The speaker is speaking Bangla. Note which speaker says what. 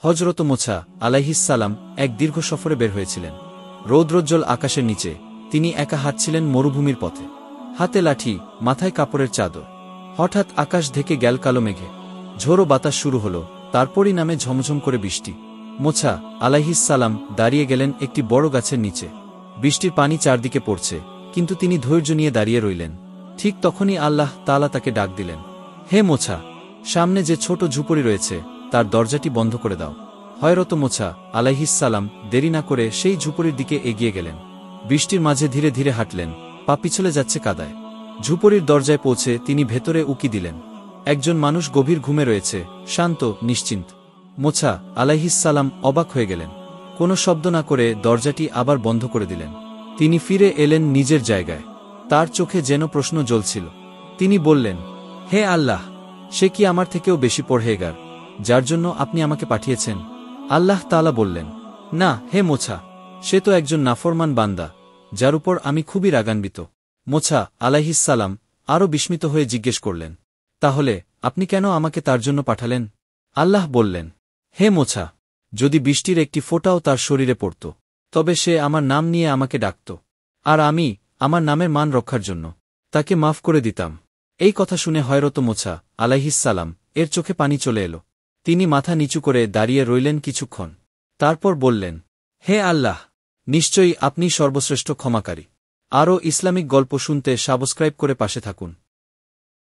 Speaker 1: হযরত মুসা আলাইহিসসালাম এক দীর্ঘ সফরে বের হয়েছিলেন। রৌদ্রোজ্জ্বল আকাশের নিচে তিনি একা হাঁটছিলেন মরুভূমির পথে, হাতে লাঠি, মাথায় কাপড়ের চাদর। হঠাৎ আকাশ ঢেকে গেল কালো মেঘে, ঝোড়ো বাতাস শুরু হল, তারপরই নামে ঝমঝম করে বৃষ্টি। মুসা আলাইহিসসালাম দাঁড়িয়ে গেলেন একটি বড় গাছের নিচে। বৃষ্টির পানি চারদিকে পড়ছে, কিন্তু তিনি ধৈর্য নিয়ে দাঁড়িয়ে রইলেন। ঠিক তখনই আল্লাহ তাআলা তাকে ডাক দিলেন, হে মুসা, সামনে যে ছোট ঝুপড়ি রয়েছে তার দরজাটি বন্ধ করে দাও। হযরত মুসা আলাইহিসসালাম দেরি না করে সেই ঝুপড়ির দিকে এগিয়ে গেলেন। বৃষ্টির মাঝে ধীরে ধীরে হাঁটলেন, পা পিছলে যাচ্ছে কাদায়। ঝুপড়ির দরজায় পৌঁছে তিনি ভেতরে উকি দিলেন। একজন মানুষ গভীর ঘুমে রয়েছে, শান্ত, নিশ্চিন্ত। মুসা আলাইহিসসালাম অবাক হয়ে গেলেন। কোনো শব্দ না করে দরজাটি আবার বন্ধ করে দিলেন। তিনি ফিরে এলেন নিজের জায়গায়। তার চোখে যেন প্রশ্ন জ্বলছিল। তিনি বললেন, হে আল্লাহ, সে কি আমার থেকেও বেশি পরহেজগার, যার জন্য আপনি আমাকে পাঠিয়েছেন? আল্লাহ তাআলা বললেন, না হে মুসা, সে তো একজন নাফরমান বান্দা, যার উপর আমি খুবই রাগান্বিত। মুসা আলাইহিসসালাম আরও বিস্মিত হয়ে জিজ্ঞেস করলেন, তাহলে আপনি কেন আমাকে তার জন্য পাঠালেন? আল্লাহ বললেন, হে মুসা, যদি বৃষ্টির একটি ফোঁটাও তার শরীরে পড়ত, তবে সে আমার নাম নিয়ে আমাকে ডাকত, আর আমি আমার নামের মান রক্ষার জন্য তাকে মাফ করে দিতাম। এই কথা শুনে হযরত মুসা আলাইহিসসালাম এর চোখে পানি চলে এলো। তিনি মাথা নিচু করে দাঁড়িয়ে রইলেন কিছুক্ষণ। তারপর বললেন, হে আল্লাহ, নিশ্চয়ই আপনি সর্বশ্রেষ্ঠ ক্ষমাকারী। আরও ইসলামিক গল্প শুনতে সাবস্ক্রাইব করে পাশে থাকুন।